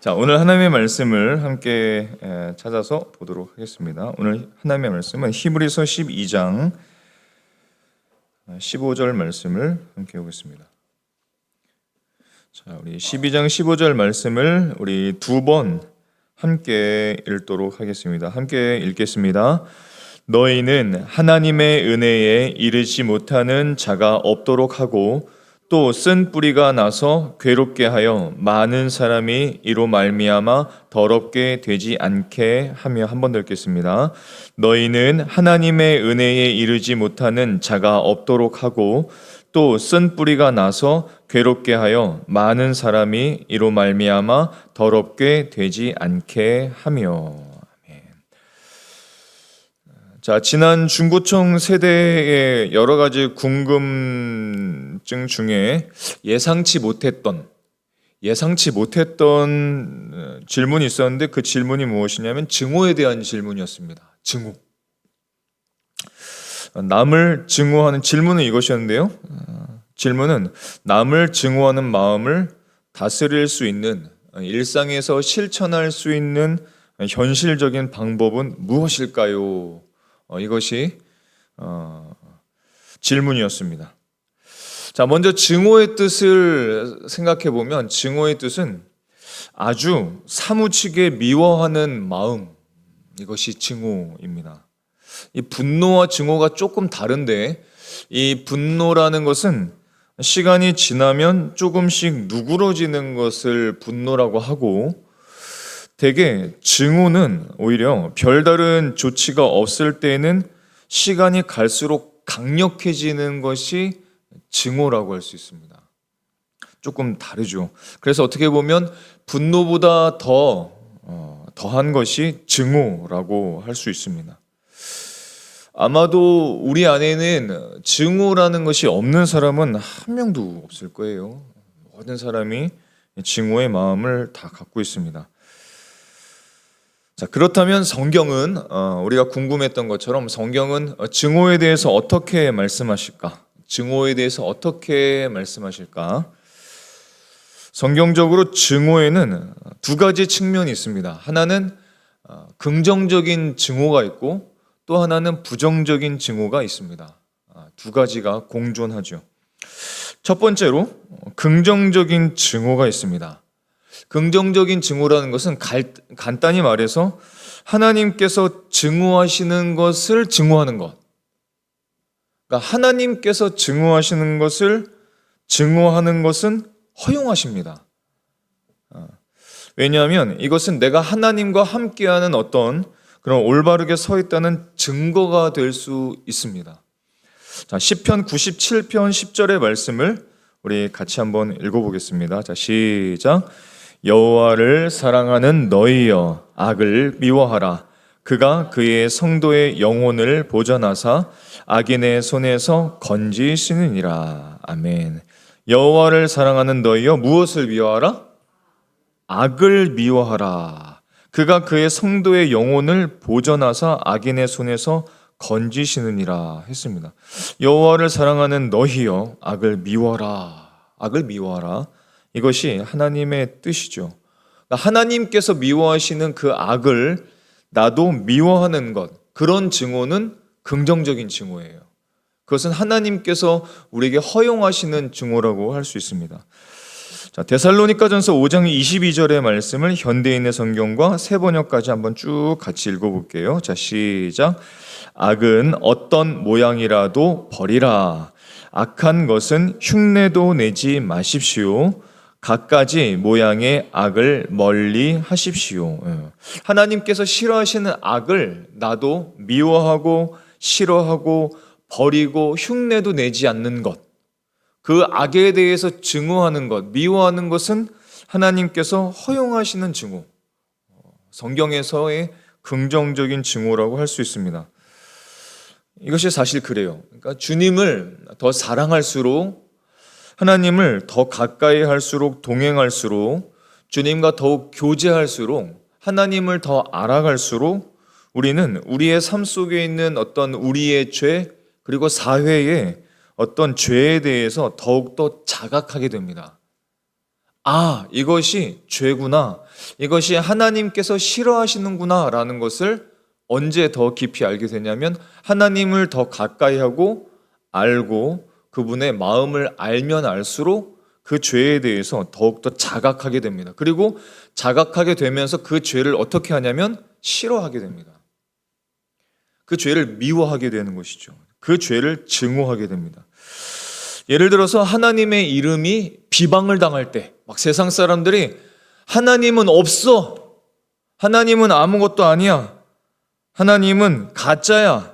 자, 오늘 하나님의 말씀을 함께 찾아서 보도록 하겠습니다. 오늘 하나님의 말씀은 히브리서 12장 15절 말씀을 함께 보겠습니다. 자, 우리 12장 15절 말씀을 우리 두 번 함께 읽도록 하겠습니다. 함께 읽겠습니다. 너희는 하나님의 은혜에 이르지 못하는 자가 없도록 하고 또 쓴 뿌리가 나서 괴롭게 하여 많은 사람이 이로 말미암아 더럽게 되지 않게 하며. 한 번 더 읽겠습니다. 너희는 하나님의 은혜에 이르지 못하는 자가 없도록 하고 또 쓴 뿌리가 나서 괴롭게 하여 많은 사람이 이로 말미암아 더럽게 되지 않게 하며. 자, 지난 중고청 세대의 여러 가지 궁금증 중에 예상치 못했던 질문이 있었는데 그 질문이 무엇이냐면 증오에 대한 질문이었습니다. 증오. 남을 증오하는 질문은 이것이었는데요. 질문은 남을 증오하는 마음을 다스릴 수 있는, 일상에서 실천할 수 있는 현실적인 방법은 무엇일까요? 이것이 질문이었습니다. 자, 먼저 증오의 뜻을 생각해 보면 증오의 뜻은 아주 사무치게 미워하는 마음, 이것이 증오입니다. 이 분노와 증오가 조금 다른데 이 분노라는 것은 시간이 지나면 조금씩 누그러지는 것을 분노라고 하고, 대개 증오는 오히려 별다른 조치가 없을 때에는 시간이 갈수록 강력해지는 것이 증오라고 할 수 있습니다. 조금 다르죠. 그래서 어떻게 보면 분노보다 더한 것이 증오라고 할 수 있습니다. 아마도 우리 안에는 증오라는 것이 없는 사람은 한 명도 없을 거예요. 모든 사람이 증오의 마음을 다 갖고 있습니다. 자, 그렇다면 성경은 우리가 궁금했던 것처럼 성경은 증오에 대해서 어떻게 말씀하실까? 증오에 대해서 어떻게 말씀하실까? 성경적으로 증오에는 두 가지 측면이 있습니다. 하나는 긍정적인 증오가 있고 또 하나는 부정적인 증오가 있습니다. 두 가지가 공존하죠. 첫 번째로 긍정적인 증오가 있습니다. 긍정적인 증오라는 것은 간단히 말해서 하나님께서 증오하시는 것을 증오하는 것. 그러니까 하나님께서 증오하시는 것을 증오하는 것은 허용하십니다. 왜냐하면 이것은 내가 하나님과 함께하는 어떤 그런 올바르게 서 있다는 증거가 될 수 있습니다. 자, 시편 97편 10절의 말씀을 우리 같이 한번 읽어보겠습니다. 자, 시작. 여호와를 사랑하는 너희여, 악을 미워하라. 그가 그의 성도의 영혼을 보전하사 악인의 손에서 건지시느니라. 아멘. 여호와를 사랑하는 너희여, 무엇을 미워하라? 악을 미워하라. 그가 그의 성도의 영혼을 보전하사 악인의 손에서 건지시느니라 했습니다. 여호와를 사랑하는 너희여, 악을 미워하라. 악을 미워하라. 이것이 하나님의 뜻이죠. 하나님께서 미워하시는 그 악을 나도 미워하는 것, 그런 증오는 긍정적인 증오예요. 그것은 하나님께서 우리에게 허용하시는 증오라고 할 수 있습니다. 자, 데살로니가전서 5장 22절의 말씀을 현대인의 성경과 새 번역까지 한번 쭉 같이 읽어볼게요. 자, 시작. 악은 어떤 모양이라도 버리라. 악한 것은 흉내도 내지 마십시오. 갖가지 모양의 악을 멀리 하십시오. 하나님께서 싫어하시는 악을 나도 미워하고 싫어하고 버리고 흉내도 내지 않는 것, 그 악에 대해서 증오하는 것, 미워하는 것은 하나님께서 허용하시는 증오, 성경에서의 긍정적인 증오라고 할 수 있습니다. 이것이 사실 그래요. 그러니까 주님을 더 사랑할수록, 하나님을 더 가까이 할수록, 동행할수록, 주님과 더욱 교제할수록, 하나님을 더 알아갈수록 우리는 우리의 삶 속에 있는 어떤 우리의 죄, 그리고 사회의 어떤 죄에 대해서 더욱더 자각하게 됩니다. 이것이 죄구나, 이것이 하나님께서 싫어하시는구나 라는 것을 언제 더 깊이 알게 되냐면 하나님을 더 가까이 하고 알고 그분의 마음을 알면 알수록 그 죄에 대해서 더욱더 자각하게 됩니다. 그리고 자각하게 되면서 그 죄를 어떻게 하냐면 싫어하게 됩니다. 그 죄를 미워하게 되는 것이죠. 그 죄를 증오하게 됩니다. 예를 들어서 하나님의 이름이 비방을 당할 때 막 세상 사람들이 하나님은 없어, 하나님은 아무것도 아니야, 하나님은 가짜야,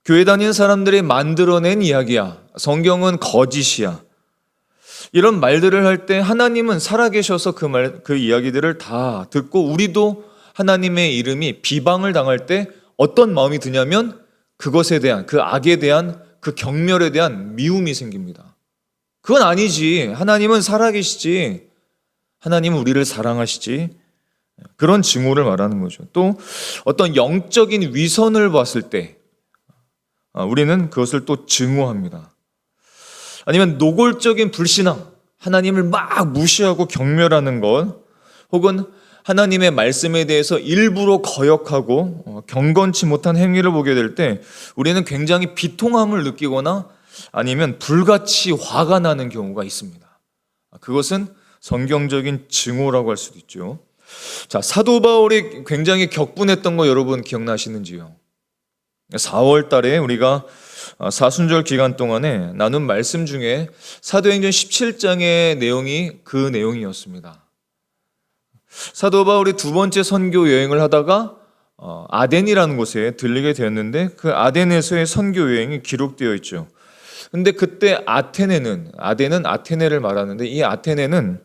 교회 다니는 사람들이 만들어낸 이야기야, 성경은 거짓이야, 이런 말들을 할 때 하나님은 살아계셔서 그 이야기들을 다 듣고 우리도 하나님의 이름이 비방을 당할 때 어떤 마음이 드냐면 그것에 대한, 그 악에 대한, 그 경멸에 대한 미움이 생깁니다. 그건 아니지, 하나님은 살아계시지, 하나님은 우리를 사랑하시지, 그런 증오를 말하는 거죠. 또 어떤 영적인 위선을 봤을 때 우리는 그것을 또 증오합니다. 아니면 노골적인 불신앙, 하나님을 막 무시하고 경멸하는 것, 혹은 하나님의 말씀에 대해서 일부러 거역하고 경건치 못한 행위를 보게 될 때 우리는 굉장히 비통함을 느끼거나 아니면 불같이 화가 나는 경우가 있습니다. 그것은 성경적인 증오라고 할 수도 있죠. 자, 사도 바울이 굉장히 격분했던 거 여러분 기억나시는지요? 4월 달에 우리가 사순절 기간 동안에 나눈 말씀 중에 사도행전 17장의 내용이 그 내용이었습니다. 사도 바울이 두 번째 선교 여행을 하다가 아덴이라는 곳에 들리게 되었는데 그 아덴에서의 선교 여행이 기록되어 있죠. 근데 그때 아덴은 아테네를 말하는데 이 아테네는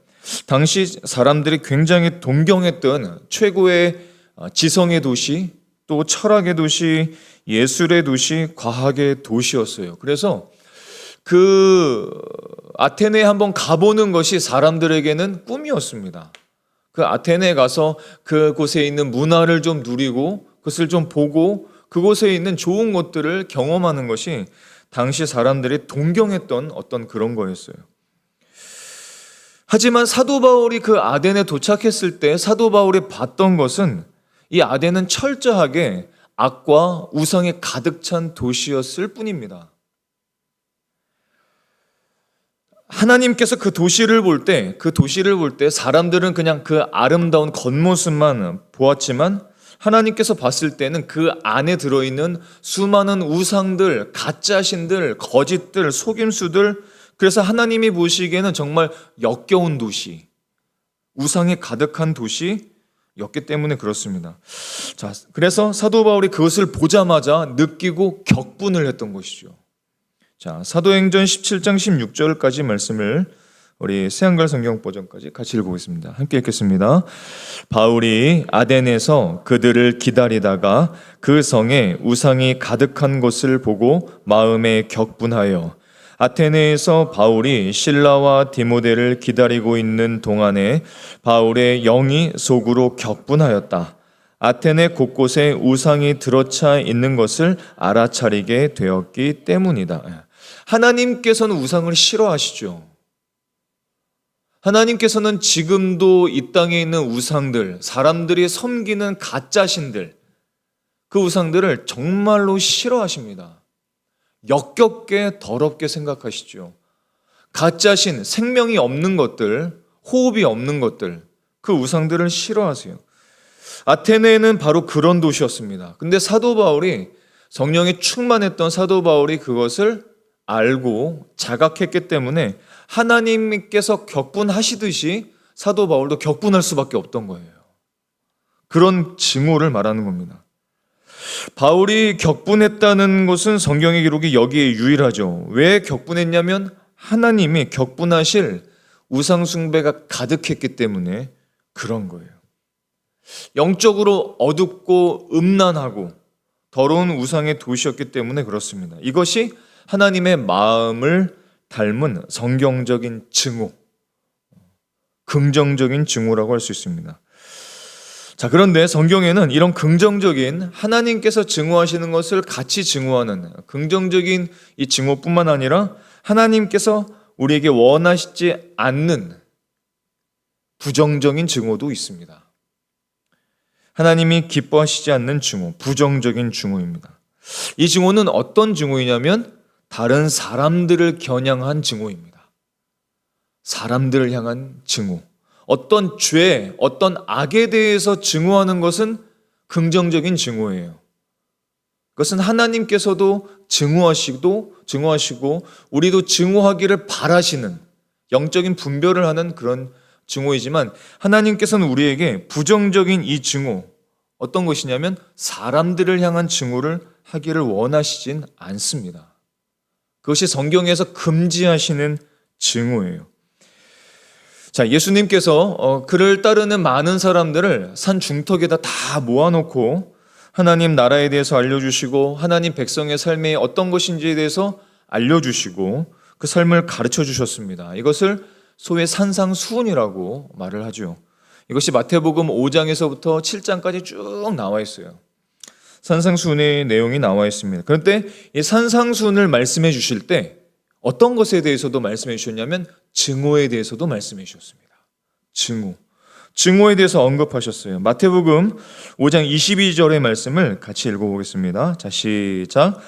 당시 사람들이 굉장히 동경했던 최고의 지성의 도시, 또 철학의 도시, 예술의 도시, 과학의 도시였어요. 그래서 그 아테네에 한번 가보는 것이 사람들에게는 꿈이었습니다. 그 아테네에 가서 그곳에 있는 문화를 좀 누리고 그것을 좀 보고 그곳에 있는 좋은 것들을 경험하는 것이 당시 사람들이 동경했던 어떤 그런 거였어요. 하지만 사도 바울이 그 아덴에 도착했을 때 사도 바울이 봤던 것은 이 아덴은 철저하게 악과 우상에 가득 찬 도시였을 뿐입니다. 하나님께서 그 도시를 볼 때 사람들은 그냥 그 아름다운 겉모습만 보았지만 하나님께서 봤을 때는 그 안에 들어있는 수많은 우상들, 가짜신들, 거짓들, 속임수들, 그래서 하나님이 보시기에는 정말 역겨운 도시, 우상에 가득한 도시였기 때문에 그렇습니다. 자, 그래서 사도 바울이 그것을 보자마자 느끼고 격분을 했던 것이죠. 자, 사도행전 17장 16절까지 말씀을 우리 새한글 성경 버전까지 같이 읽어보겠습니다. 함께 읽겠습니다. 바울이 아덴에서 그들을 기다리다가 그 성에 우상이 가득한 것을 보고 마음에 격분하여 아테네에서 바울이 실라와 디모데를 기다리고 있는 동안에 바울의 영이 속으로 격분하였다. 아테네 곳곳에 우상이 들어차 있는 것을 알아차리게 되었기 때문이다. 하나님께서는 우상을 싫어하시죠. 하나님께서는 지금도 이 땅에 있는 우상들, 사람들이 섬기는 가짜신들, 그 우상들을 정말로 싫어하십니다. 역겹게 더럽게 생각하시죠. 가짜신, 생명이 없는 것들, 호흡이 없는 것들, 그 우상들을 싫어하세요. 아테네는 바로 그런 도시였습니다. 근데 사도 바울이, 성령이 충만했던 사도 바울이 그것을 알고 자각했기 때문에 하나님께서 격분하시듯이 사도 바울도 격분할 수밖에 없던 거예요. 그런 증오를 말하는 겁니다. 바울이 격분했다는 것은 성경의 기록이 여기에 유일하죠. 왜 격분했냐면 하나님이 격분하실 우상 숭배가 가득했기 때문에 그런 거예요. 영적으로 어둡고 음란하고 더러운 우상의 도시였기 때문에 그렇습니다. 이것이 하나님의 마음을 닮은 성경적인 증오, 긍정적인 증오라고 할 수 있습니다. 자, 그런데 성경에는 이런 긍정적인 하나님께서 증오하시는 것을 같이 증오하는 긍정적인 이 증오뿐만 아니라 하나님께서 우리에게 원하시지 않는 부정적인 증오도 있습니다. 하나님이 기뻐하시지 않는 증오, 부정적인 증오입니다. 이 증오는 어떤 증오이냐면 다른 사람들을 겨냥한 증오입니다. 사람들을 향한 증오. 어떤 죄, 어떤 악에 대해서 증오하는 것은 긍정적인 증오예요. 그것은 하나님께서도 증오하시고 우리도 증오하기를 바라시는 영적인 분별을 하는 그런 증오이지만 하나님께서는 우리에게 부정적인 이 증오, 어떤 것이냐면 사람들을 향한 증오를 하기를 원하시진 않습니다. 그것이 성경에서 금지하시는 증오예요. 자, 예수님께서 그를 따르는 많은 사람들을 산 중턱에다 다 모아놓고 하나님 나라에 대해서 알려주시고 하나님 백성의 삶이 어떤 것인지에 대해서 알려주시고 그 삶을 가르쳐 주셨습니다. 이것을 소위 산상수훈이라고 말을 하죠. 이것이 마태복음 5장에서부터 7장까지 쭉 나와 있어요. 산상수훈의 내용이 나와 있습니다. 그런데 이 산상수훈을 말씀해 주실 때 어떤 것에 대해서도 말씀해 주셨냐면 증오에 대해서도 말씀해 주셨습니다. 증오에 대해서 언급하셨어요. 마태복음 5장 22절의 말씀을 같이 읽어보겠습니다. 자, 시작.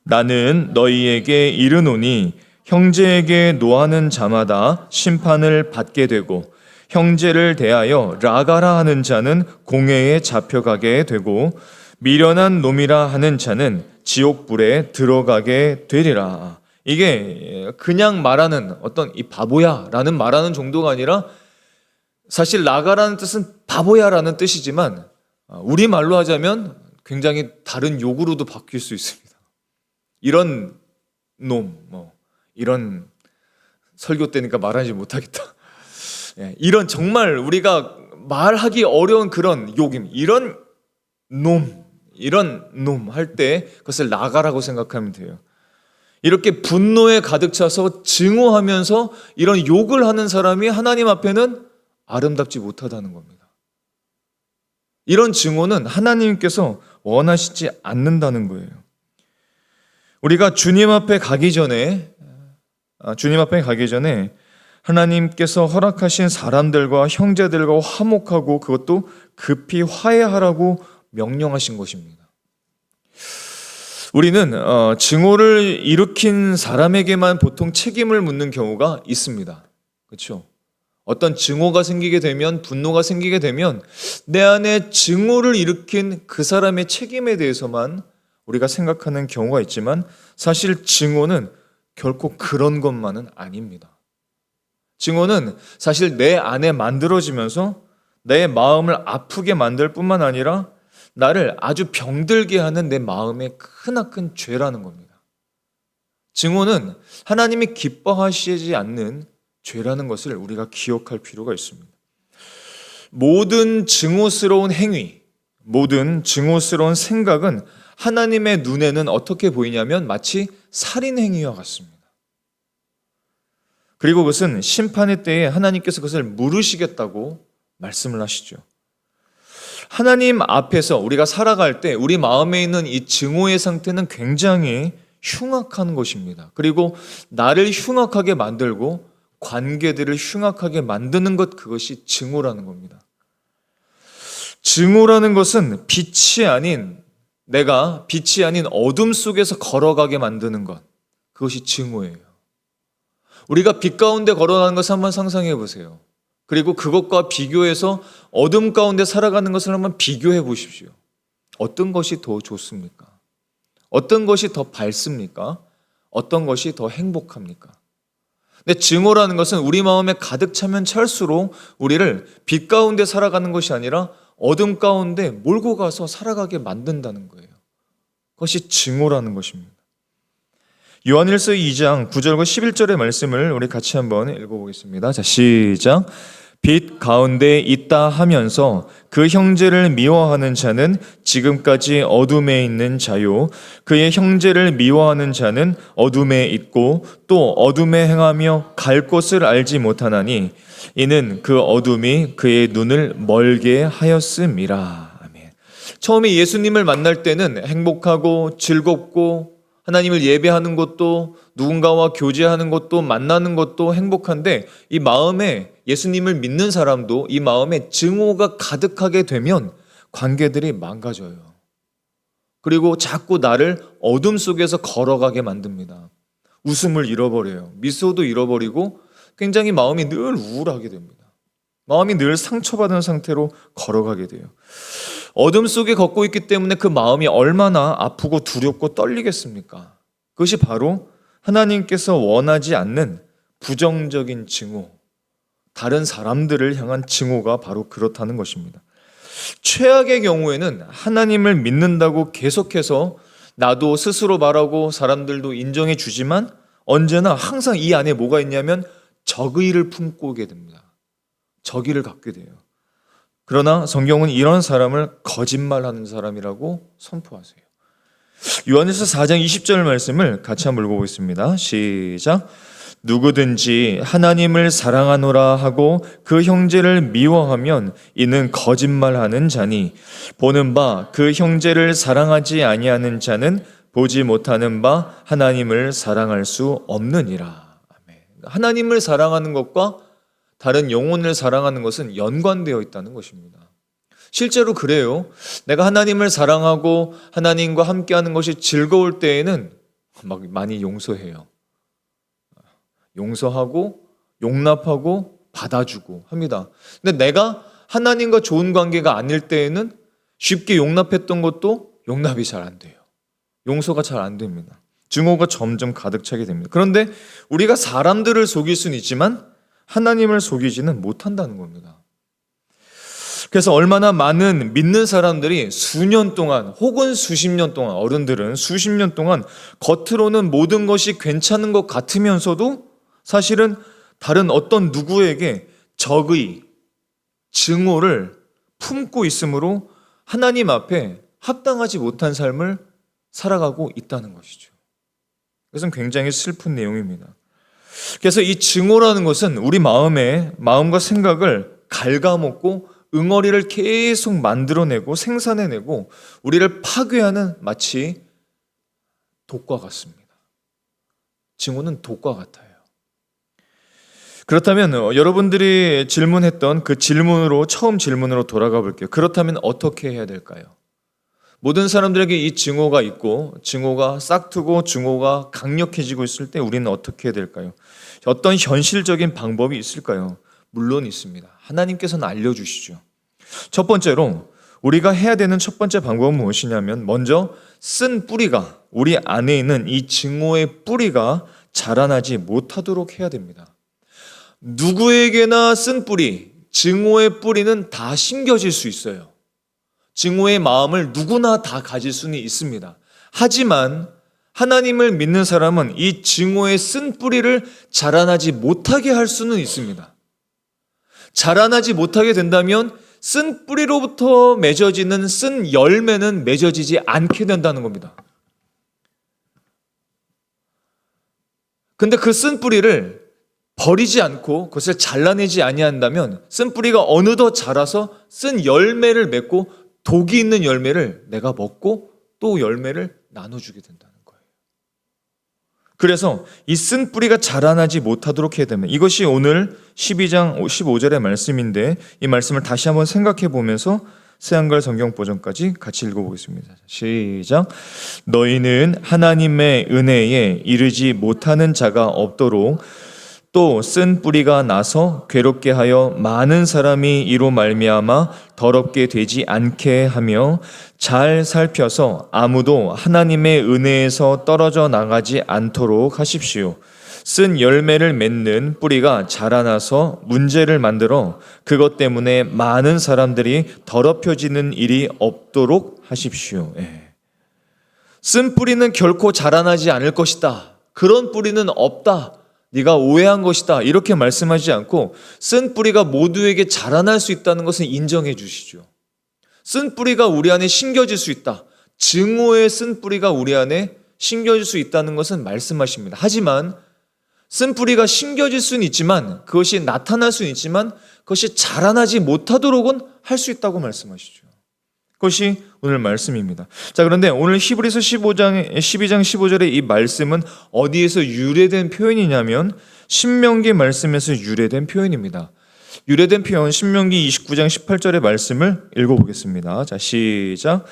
나는 너희에게 이르노니 형제에게 노하는 자마다 심판을 받게 되고 형제를 대하여 라가라 하는 자는 공회에 잡혀가게 되고 미련한 놈이라 하는 자는 지옥불에 들어가게 되리라. 이게 그냥 말하는 어떤 이 바보야 라는 말하는 정도가 아니라 사실 라가라는 뜻은 바보야라는 뜻이지만 우리말로 하자면 굉장히 다른 욕으로도 바뀔 수 있습니다. 이런 놈, 이런 설교 때니까 말하지 못하겠다. 이런 정말 우리가 말하기 어려운 그런 욕임, 이런 놈 할 때 그것을 라가라고 생각하면 돼요. 이렇게 분노에 가득 차서 증오하면서 이런 욕을 하는 사람이 하나님 앞에는 아름답지 못하다는 겁니다. 이런 증오는 하나님께서 원하시지 않는다는 거예요. 우리가 주님 앞에 가기 전에 하나님께서 허락하신 사람들과 형제들과 화목하고 그것도 급히 화해하라고 명령하신 것입니다. 우리는 증오를 일으킨 사람에게만 보통 책임을 묻는 경우가 있습니다. 그렇죠? 어떤 증오가 생기게 되면, 분노가 생기게 되면 내 안에 증오를 일으킨 그 사람의 책임에 대해서만 우리가 생각하는 경우가 있지만 사실 증오는 결코 그런 것만은 아닙니다. 증오는 사실 내 안에 만들어지면서 내 마음을 아프게 만들 뿐만 아니라 나를 아주 병들게 하는 내 마음의 크나큰 죄라는 겁니다. 증오는 하나님이 기뻐하시지 않는 죄라는 것을 우리가 기억할 필요가 있습니다. 모든 증오스러운 행위, 모든 증오스러운 생각은 하나님의 눈에는 어떻게 보이냐면 마치 살인 행위와 같습니다. 그리고 그것은 심판의 때에 하나님께서 그것을 물으시겠다고 말씀을 하시죠. 하나님 앞에서 우리가 살아갈 때 우리 마음에 있는 이 증오의 상태는 굉장히 흉악한 것입니다. 그리고 나를 흉악하게 만들고 관계들을 흉악하게 만드는 것, 그것이 증오라는 겁니다. 증오라는 것은 내가 빛이 아닌 어둠 속에서 걸어가게 만드는 것, 그것이 증오예요. 우리가 빛 가운데 걸어가는 것을 한번 상상해 보세요. 그리고 그것과 비교해서 어둠 가운데 살아가는 것을 한번 비교해 보십시오. 어떤 것이 더 좋습니까? 어떤 것이 더 밝습니까? 어떤 것이 더 행복합니까? 근데 증오라는 것은 우리 마음에 가득 차면 찰수록 우리를 빛 가운데 살아가는 것이 아니라 어둠 가운데 몰고 가서 살아가게 만든다는 거예요. 그것이 증오라는 것입니다. 요한일서 2장 9절과 11절의 말씀을 우리 같이 한번 읽어보겠습니다. 자, 시작. 빛 가운데 있다 하면서 그 형제를 미워하는 자는 지금까지 어둠에 있는 자요, 그의 형제를 미워하는 자는 어둠에 있고 또 어둠에 행하며 갈 곳을 알지 못하나니 이는 그 어둠이 그의 눈을 멀게 하였음이라. 아멘. 처음에 예수님을 만날 때는 행복하고 즐겁고 하나님을 예배하는 것도, 누군가와 교제하는 것도, 만나는 것도 행복한데 이 마음에 예수님을 믿는 사람도 이 마음에 증오가 가득하게 되면 관계들이 망가져요. 그리고 자꾸 나를 어둠 속에서 걸어가게 만듭니다. 웃음을 잃어버려요. 미소도 잃어버리고 굉장히 마음이 늘 우울하게 됩니다. 마음이 늘 상처받은 상태로 걸어가게 돼요. 어둠 속에 걷고 있기 때문에 그 마음이 얼마나 아프고 두렵고 떨리겠습니까? 그것이 바로 하나님께서 원하지 않는 부정적인 증오, 다른 사람들을 향한 증오가 바로 그렇다는 것입니다. 최악의 경우에는 하나님을 믿는다고 계속해서 나도 스스로 말하고 사람들도 인정해 주지만 언제나 항상 이 안에 뭐가 있냐면 적의를 품고 오게 됩니다. 적의를 갖게 돼요. 그러나 성경은 이런 사람을 거짓말하는 사람이라고 선포하세요. 요한일서 4장 20절 말씀을 같이 한번 읽어보겠습니다. 시작. 누구든지 하나님을 사랑하노라 하고 그 형제를 미워하면 이는 거짓말하는 자니 보는 바 그 형제를 사랑하지 아니하는 자는 보지 못하는 바 하나님을 사랑할 수 없느니라. 아멘. 하나님을 사랑하는 것과 다른 영혼을 사랑하는 것은 연관되어 있다는 것입니다. 실제로 그래요. 내가 하나님을 사랑하고 하나님과 함께하는 것이 즐거울 때에는 막 많이 용서해요. 용서하고 용납하고 받아주고 합니다. 근데 내가 하나님과 좋은 관계가 아닐 때에는 쉽게 용납했던 것도 용납이 잘 안 돼요. 용서가 잘 안 됩니다. 증오가 점점 가득 차게 됩니다. 그런데 우리가 사람들을 속일 수는 있지만 하나님을 속이지는 못한다는 겁니다. 그래서 얼마나 많은 믿는 사람들이 수년 동안 혹은 수십 년 동안, 어른들은 수십 년 동안 겉으로는 모든 것이 괜찮은 것 같으면서도 사실은 다른 어떤 누구에게 적의, 증오를 품고 있으므로 하나님 앞에 합당하지 못한 삶을 살아가고 있다는 것이죠. 그것은 굉장히 슬픈 내용입니다. 그래서 이 증오라는 것은 우리 마음과 생각을 갉아먹고 응어리를 계속 만들어내고 생산해내고 우리를 파괴하는 마치 독과 같습니다. 증오는 독과 같아요. 그렇다면 여러분들이 질문했던 그 처음 질문으로 돌아가 볼게요. 그렇다면 어떻게 해야 될까요? 모든 사람들에게 이 증오가 있고 증오가 싹트고 증오가 강력해지고 있을 때 우리는 어떻게 해야 될까요? 어떤 현실적인 방법이 있을까요? 물론 있습니다. 하나님께서는 알려주시죠. 첫 번째로 우리가 해야 되는 첫 번째 방법은 무엇이냐면 먼저 쓴 뿌리가 우리 안에 있는 이 증오의 뿌리가 자라나지 못하도록 해야 됩니다. 누구에게나 쓴 뿌리, 증오의 뿌리는 다 심겨질 수 있어요. 증오의 마음을 누구나 다 가질 수는 있습니다. 하지만 하나님을 믿는 사람은 이 증오의 쓴 뿌리를 자라나지 못하게 할 수는 있습니다. 자라나지 못하게 된다면 쓴 뿌리로부터 맺어지는 쓴 열매는 맺어지지 않게 된다는 겁니다. 근데 그 쓴 뿌리를 버리지 않고 그것을 잘라내지 아니한다면 쓴 뿌리가 어느덧 자라서 쓴 열매를 맺고 독이 있는 열매를 내가 먹고 또 열매를 나눠주게 된다는 거예요. 그래서 이 쓴 뿌리가 자라나지 못하도록 해야 됩니다. 이것이 오늘 12장 15절의 말씀인데 이 말씀을 다시 한번 생각해 보면서 새한글 성경 버전까지 같이 읽어보겠습니다. 시작. 너희는 하나님의 은혜에 이르지 못하는 자가 없도록 또 쓴 뿌리가 나서 괴롭게 하여 많은 사람이 이로 말미암아 더럽게 되지 않게 하며 잘 살펴서 아무도 하나님의 은혜에서 떨어져 나가지 않도록 하십시오. 쓴 열매를 맺는 뿌리가 자라나서 문제를 만들어 그것 때문에 많은 사람들이 더럽혀지는 일이 없도록 하십시오. 쓴 뿌리는 결코 자라나지 않을 것이다. 그런 뿌리는 없다. 네가 오해한 것이다. 이렇게 말씀하지 않고 쓴 뿌리가 모두에게 자라날 수 있다는 것을 인정해 주시죠. 쓴 뿌리가 우리 안에 심겨질 수 있다. 증오의 쓴 뿌리가 우리 안에 심겨질 수 있다는 것은 말씀하십니다. 하지만 쓴 뿌리가 심겨질 수는 있지만 그것이 나타날 수는 있지만 그것이 자라나지 못하도록은 할 수 있다고 말씀하시죠. 그것이 오늘 말씀입니다. 자, 그런데 오늘 히브리서 12장 15절의 이 말씀은 어디에서 유래된 표현이냐면 신명기 말씀에서 유래된 표현입니다. 유래된 표현 신명기 29장 18절의 말씀을 읽어보겠습니다. 자, 시작.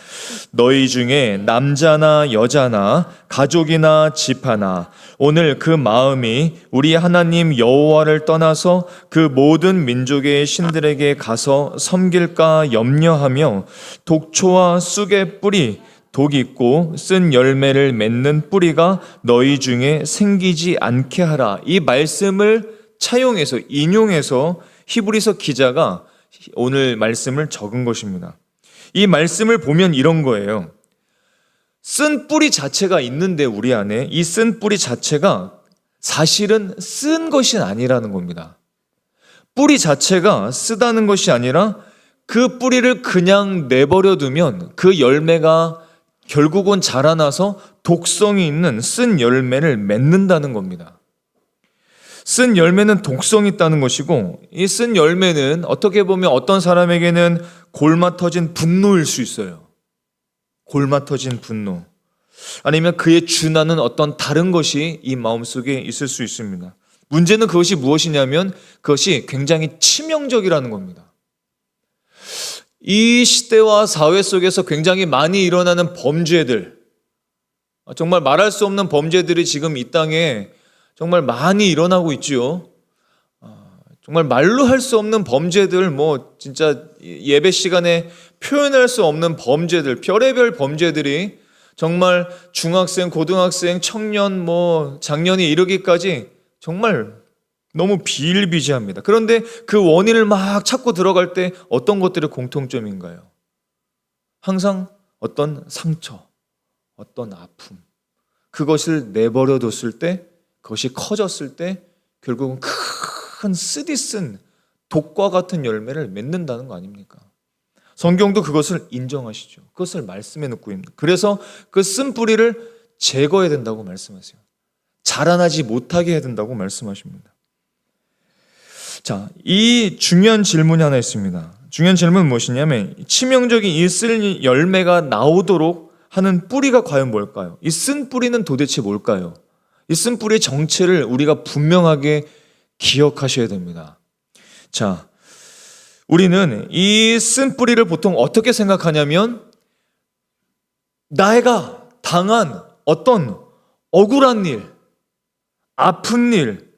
너희 중에 남자나 여자나 가족이나 집하나 오늘 그 마음이 우리 하나님 여호와를 떠나서 그 모든 민족의 신들에게 가서 섬길까 염려하며 독초와 쑥의 뿌리 독 있고 쓴 열매를 맺는 뿌리가 너희 중에 생기지 않게 하라. 이 말씀을 차용해서 인용해서 히브리서 기자가 오늘 말씀을 적은 것입니다. 이 말씀을 보면 이런 거예요. 쓴 뿌리 자체가 있는데 우리 안에 이 쓴 뿌리 자체가 사실은 쓴 것이 아니라는 겁니다. 뿌리 자체가 쓰다는 것이 아니라 그 뿌리를 그냥 내버려 두면 그 열매가 결국은 자라나서 독성이 있는 쓴 열매를 맺는다는 겁니다. 쓴 열매는 독성이 있다는 것이고 이 쓴 열매는 어떻게 보면 어떤 사람에게는 골마 터진 분노일 수 있어요. 골마 터진 분노. 아니면 그에 준하는 어떤 다른 것이 이 마음속에 있을 수 있습니다. 문제는 그것이 무엇이냐면 그것이 굉장히 치명적이라는 겁니다. 이 시대와 사회 속에서 굉장히 많이 일어나는 범죄들, 정말 말할 수 없는 범죄들이 지금 이 땅에 정말 많이 일어나고 있지요. 정말 말로 할 수 없는 범죄들, 진짜 예배 시간에 표현할 수 없는 범죄들, 별의별 범죄들이 정말 중학생, 고등학생, 청년, 장년이 이르기까지 정말 너무 비일비재합니다. 그런데 그 원인을 막 찾고 들어갈 때 어떤 것들이 공통점인가요? 항상 어떤 상처, 어떤 아픔, 그것을 내버려 뒀을 때, 그것이 커졌을 때 결국은 큰 쓰디쓴 독과 같은 열매를 맺는다는 거 아닙니까? 성경도 그것을 인정하시죠. 그것을 말씀해 놓고 있는. 그래서 그 쓴 뿌리를 제거해야 된다고 말씀하세요. 자라나지 못하게 해야 된다고 말씀하십니다. 자, 이 중요한 질문이 하나 있습니다. 중요한 질문은 무엇이냐면 치명적인 이 쓴 열매가 나오도록 하는 뿌리가 과연 뭘까요? 이 쓴 뿌리는 도대체 뭘까요? 이 쓴 뿌리의 정체를 우리가 분명하게 기억하셔야 됩니다. 자, 우리는 이 쓴 뿌리를 보통 어떻게 생각하냐면 내가 당한 어떤 억울한 일, 아픈 일,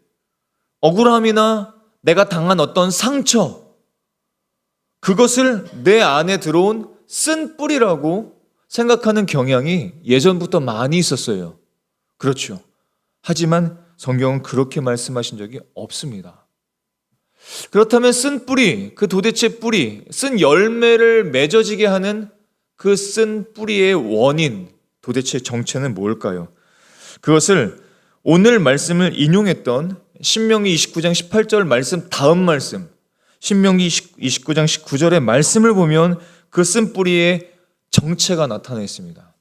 억울함이나 내가 당한 어떤 상처, 그것을 내 안에 들어온 쓴 뿌리라고 생각하는 경향이 예전부터 많이 있었어요. 그렇죠. 하지만 성경은 그렇게 말씀하신 적이 없습니다. 그렇다면 쓴 뿌리, 그 도대체 뿌리, 쓴 열매를 맺어지게 하는 그 쓴 뿌리의 원인, 도대체 정체는 뭘까요? 그것을 오늘 말씀을 인용했던 신명기 29장 18절 말씀 다음 말씀, 신명기 29장 19절의 말씀을 보면 그 쓴 뿌리의 정체가 나타나 있습니다.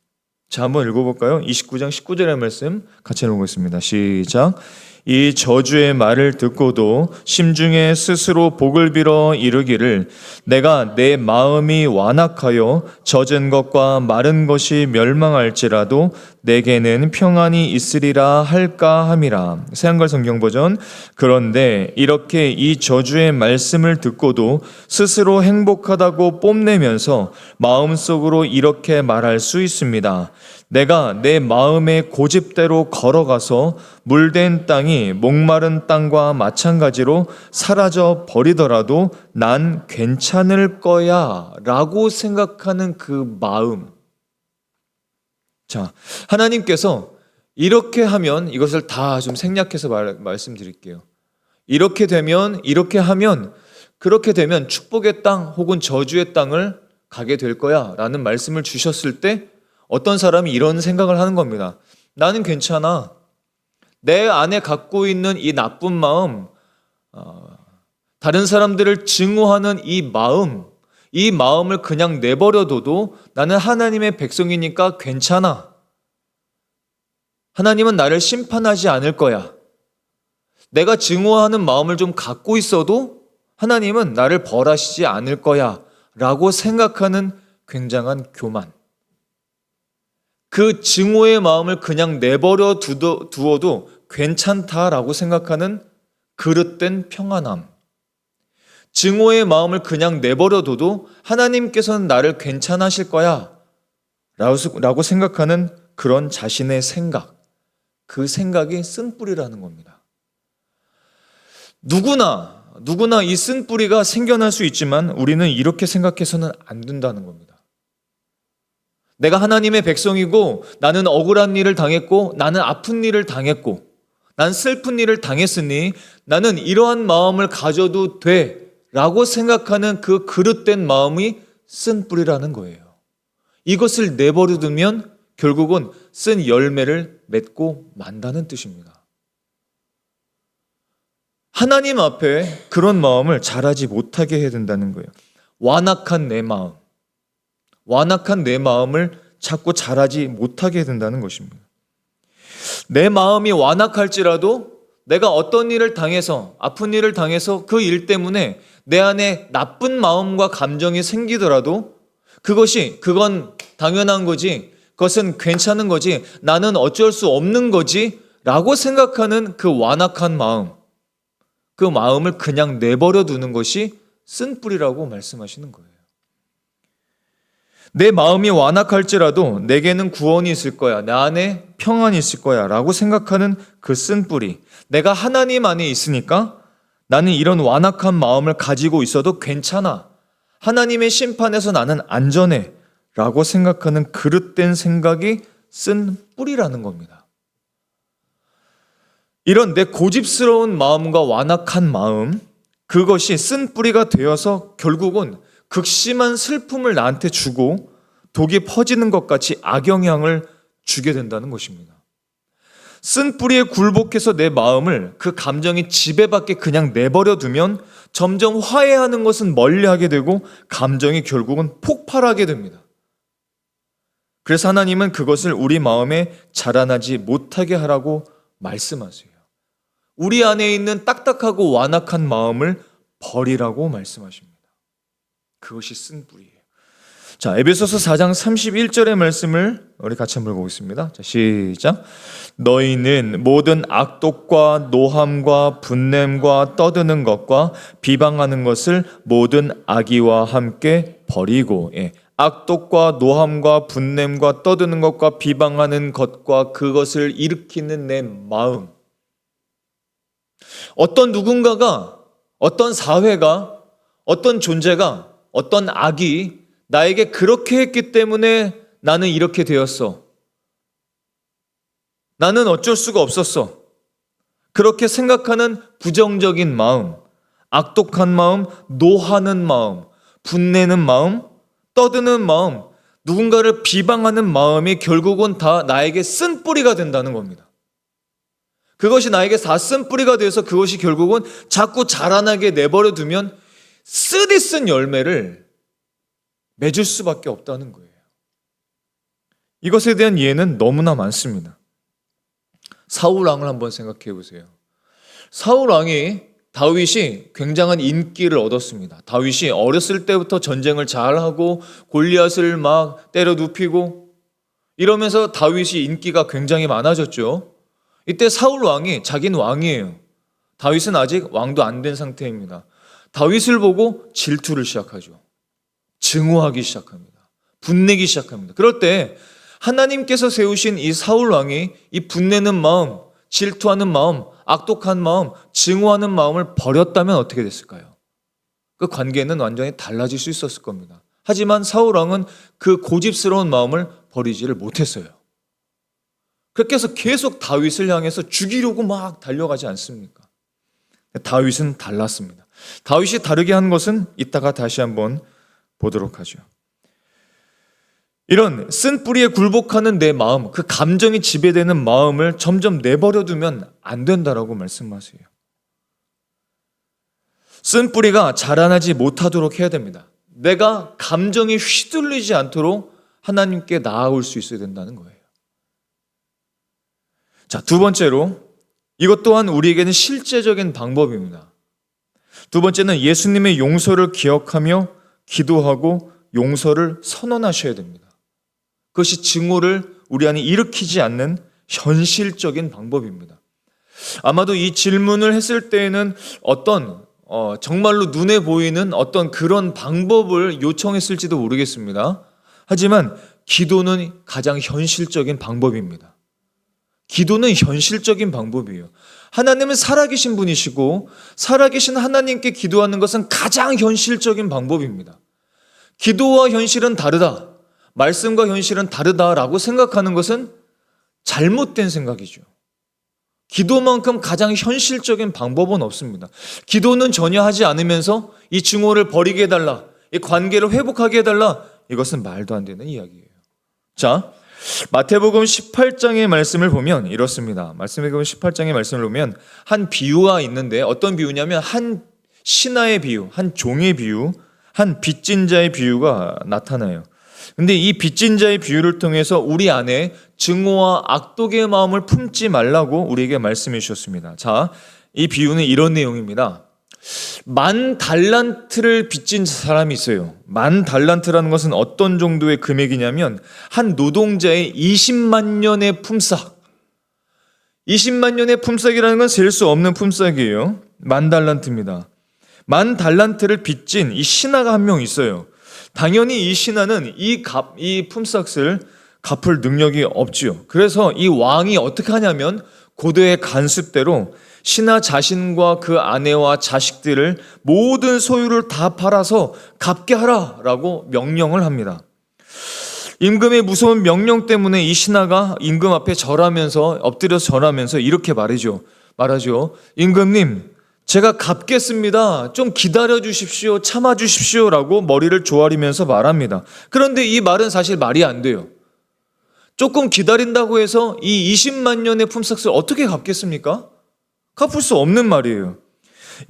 자, 한번 읽어볼까요? 29장 19절의 말씀 같이 읽어보겠습니다. 시작. 이 저주의 말을 듣고도 심중에 스스로 복을 빌어 이르기를 내가 내 마음이 완악하여 젖은 것과 마른 것이 멸망할지라도 내게는 평안이 있으리라 할까 함이라. 새한글 성경 버전. 그런데 이렇게 이 저주의 말씀을 듣고도 스스로 행복하다고 뽐내면서 마음속으로 이렇게 말할 수 있습니다. 내가 내 마음의 고집대로 걸어가서 물된 땅이 목마른 땅과 마찬가지로 사라져 버리더라도 난 괜찮을 거야 라고 생각하는 그 마음. 자, 하나님께서 이렇게 하면, 이것을 다 좀 생략해서 말씀드릴게요. 이렇게 되면, 이렇게 하면, 그렇게 되면 축복의 땅 혹은 저주의 땅을 가게 될 거야 라는 말씀을 주셨을 때 어떤 사람이 이런 생각을 하는 겁니다. 나는 괜찮아. 내 안에 갖고 있는 이 나쁜 마음, 다른 사람들을 증오하는 이 마음을 그냥 내버려둬도 나는 하나님의 백성이니까 괜찮아. 하나님은 나를 심판하지 않을 거야. 내가 증오하는 마음을 좀 갖고 있어도 하나님은 나를 벌하시지 않을 거야 라고 생각하는 굉장한 교만. 그 증오의 마음을 그냥 내버려 두어도 괜찮다라고 생각하는 그릇된 평안함. 증오의 마음을 그냥 내버려둬도 하나님께서는 나를 괜찮으실 거야 라고 생각하는 그런 자신의 생각, 그 생각이 쓴뿌리라는 겁니다. 누구나 이 쓴뿌리가 생겨날 수 있지만 우리는 이렇게 생각해서는 안 된다는 겁니다. 내가 하나님의 백성이고 나는 억울한 일을 당했고 나는 아픈 일을 당했고 난 슬픈 일을 당했으니 나는 이러한 마음을 가져도 돼 라고 생각하는 그 그릇된 마음이 쓴뿌리라는 거예요. 이것을 내버려두면 결국은 쓴 열매를 맺고 만다는 뜻입니다. 하나님 앞에 그런 마음을 자라지 못하게 해야 된다는 거예요. 완악한 내 마음을 자꾸 자라지 못하게 해야 된다는 것입니다. 내 마음이 완악할지라도 내가 어떤 일을 당해서, 아픈 일을 당해서 그 일 때문에 내 안에 나쁜 마음과 감정이 생기더라도 그건 당연한 거지, 그것은 괜찮은 거지, 나는 어쩔 수 없는 거지 라고 생각하는 그 완악한 마음, 그 마음을 그냥 내버려 두는 것이 쓴뿌리라고 말씀하시는 거예요. 내 마음이 완악할지라도 내게는 구원이 있을 거야, 내 안에 평안이 있을 거야 라고 생각하는 그 쓴뿌리, 내가 하나님 안에 있으니까 나는 이런 완악한 마음을 가지고 있어도 괜찮아, 하나님의 심판에서 나는 안전해 라고 생각하는 그릇된 생각이 쓴뿌리라는 겁니다. 이런 내 고집스러운 마음과 완악한 마음, 그것이 쓴뿌리가 되어서 결국은 극심한 슬픔을 나한테 주고 독이 퍼지는 것 같이 악영향을 주게 된다는 것입니다. 쓴뿌리에 굴복해서 내 마음을 그 감정이 지배받게 그냥 내버려 두면 점점 화해하는 것은 멀리하게 되고 감정이 결국은 폭발하게 됩니다. 그래서 하나님은 그것을 우리 마음에 자라나지 못하게 하라고 말씀하세요. 우리 안에 있는 딱딱하고 완악한 마음을 버리라고 말씀하십니다. 그것이 쓴뿌리예요. 자, 에베소서 4장 31절의 말씀을 우리 같이 한번 보겠습니다. 자, 시작. 너희는 모든 악독과 노함과 분냄과 떠드는 것과 비방하는 것을 모든 악의와 함께 버리고, 악독과 노함과 분냄과 떠드는 것과 비방하는 것과 그것을 일으키는 내 마음. 어떤 누군가가, 어떤 사회가, 어떤 존재가, 어떤 악이 나에게 그렇게 했기 때문에 나는 이렇게 되었어. 나는 어쩔 수가 없었어. 그렇게 생각하는 부정적인 마음, 악독한 마음, 노하는 마음, 분내는 마음, 떠드는 마음, 누군가를 비방하는 마음이 결국은 다 나에게 쓴뿌리가 된다는 겁니다. 그것이 나에게 다 쓴뿌리가 돼서 그것이 결국은 자꾸 자라나게 내버려 두면 쓰디쓴 열매를 맺을 수밖에 없다는 거예요. 이것에 대한 예는 너무나 많습니다. 사울 왕을 한번 생각해 보세요. 사울 왕이, 다윗이 굉장한 인기를 얻었습니다. 다윗이 어렸을 때부터 전쟁을 잘하고 골리앗을 막 때려 눕히고 이러면서 다윗이 인기가 굉장히 많아졌죠. 이때 사울 왕이, 자기는 왕이에요. 다윗은 아직 왕도 안 된 상태입니다. 다윗을 보고 질투를 시작하죠. 증오하기 시작합니다. 분내기 시작합니다. 그럴 때 하나님께서 세우신 이 사울 왕이 이 분내는 마음, 질투하는 마음, 악독한 마음, 증오하는 마음을 버렸다면 어떻게 됐을까요? 그 관계는 완전히 달라질 수 있었을 겁니다. 하지만 사울 왕은 그 고집스러운 마음을 버리지를 못했어요. 그렇게 해서 계속 다윗을 향해서 죽이려고 막 달려가지 않습니까? 다윗은 달랐습니다. 다윗이 다르게 한 것은 이따가 다시 한번 보도록 하죠. 이런 쓴뿌리에 굴복하는 내 마음, 그 감정이 지배되는 마음을 점점 내버려두면 안 된다라고 말씀하세요. 쓴뿌리가 자라나지 못하도록 해야 됩니다. 내가 감정이 휘둘리지 않도록 하나님께 나아올 수 있어야 된다는 거예요. 자, 두 번째로, 이것 또한 우리에게는 실제적인 방법입니다. 두 번째는 예수님의 용서를 기억하며 기도하고 용서를 선언하셔야 됩니다. 그것이 증오를 우리 안에 일으키지 않는 현실적인 방법입니다. 아마도 이 질문을 했을 때에는 어떤 정말로 눈에 보이는 어떤 그런 방법을 요청했을지도 모르겠습니다. 하지만 기도는 가장 현실적인 방법입니다. 기도는 현실적인 방법이에요. 하나님은 살아계신 분이시고 살아계신 하나님께 기도하는 것은 가장 현실적인 방법입니다. 기도와 현실은 다르다, 말씀과 현실은 다르다라고 생각하는 것은 잘못된 생각이죠. 기도만큼 가장 현실적인 방법은 없습니다. 기도는 전혀 하지 않으면서 이 증오를 버리게 해달라, 이 관계를 회복하게 해달라, 이것은 말도 안 되는 이야기예요. 자, 마태복음 18장의 말씀을 보면 이렇습니다. 마태복음 18장의 말씀을 보면 한 비유가 있는데, 어떤 비유냐면 한 신하의 비유, 한 종의 비유, 한 빚진 자의 비유가 나타나요. 근데 이 빚진 자의 비유를 통해서 우리 안에 증오와 악독의 마음을 품지 말라고 우리에게 말씀해 주셨습니다. 자, 이 비유는 이런 내용입니다. 10,000달란트를 빚진 사람이 있어요. 10,000달란트라는 것은 어떤 정도의 금액이냐면 한 노동자의 20만 년의 품삯. 20만 년의 품삯이라는 건 셀 수 없는 품삯이에요. 10,000달란트입니다. 10,000달란트를 빚진 이 신하가 한 명 있어요. 당연히 이 신하는 이 품삯을 갚을 능력이 없지요. 그래서 이 왕이 어떻게 하냐면 고도의 간습대로 신하 자신과 그 아내와 자식들을 모든 소유를 다 팔아서 갚게 하라라고 명령을 합니다. 임금의 무서운 명령 때문에 이 신하가 임금 앞에 절하면서, 엎드려서 절하면서 이렇게 말하죠. 임금님, 제가 갚겠습니다. 좀 기다려 주십시오. 참아 주십시오. 라고 머리를 조아리면서 말합니다. 그런데 이 말은 사실 말이 안 돼요. 조금 기다린다고 해서 이 20만 년의 품삯을 어떻게 갚겠습니까? 갚을 수 없는 말이에요.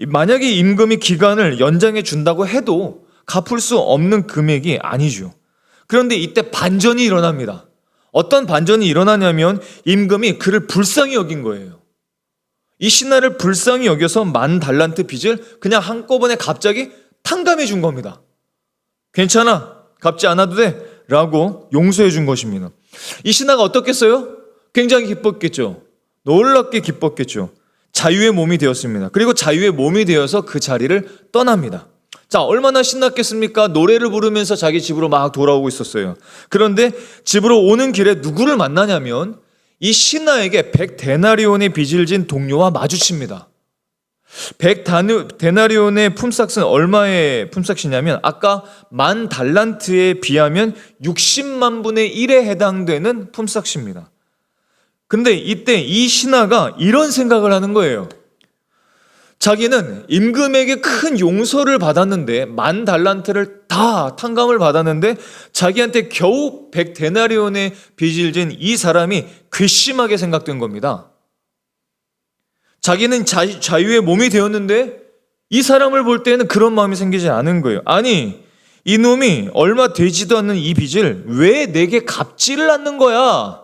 만약에 임금이 기간을 연장해 준다고 해도 갚을 수 없는 금액이 아니죠. 그런데 이때 반전이 일어납니다. 어떤 반전이 일어나냐면 임금이 그를 불쌍히 여긴 거예요. 이 신하를 불쌍히 여겨서 10,000달란트 빚을 그냥 한꺼번에 갑자기 탕감해 준 겁니다. 괜찮아, 갚지 않아도 돼 라고 용서해 준 것입니다. 이 신하가 어떻겠어요? 굉장히 기뻤겠죠. 놀랍게 기뻤겠죠. 자유의 몸이 되었습니다. 그리고 자유의 몸이 되어서 그 자리를 떠납니다. 자, 얼마나 신났겠습니까? 노래를 부르면서 자기 집으로 막 돌아오고 있었어요. 그런데 집으로 오는 길에 누구를 만나냐면 이 신하에게 100데나리온의 빚을 진 동료와 마주칩니다. 100데나리온의 품삯은 얼마의 품삯이냐면 아까 10,000달란트에 비하면 60만 분의 1에 해당되는 품삯입니다. 근데 이때 이 신하가 이런 생각을 하는 거예요. 자기는 임금에게 큰 용서를 받았는데 10,000달란트를 다 탕감을 받았는데 자기한테 겨우 100데나리온의 빚을 진 이 사람이 괘씸하게 생각된 겁니다. 자기는 자유의 몸이 되었는데 이 사람을 볼 때는 그런 마음이 생기지 않은 거예요. 아니, 이놈이 얼마 되지도 않는 이 빚을 왜 내게 갚지를 않는 거야?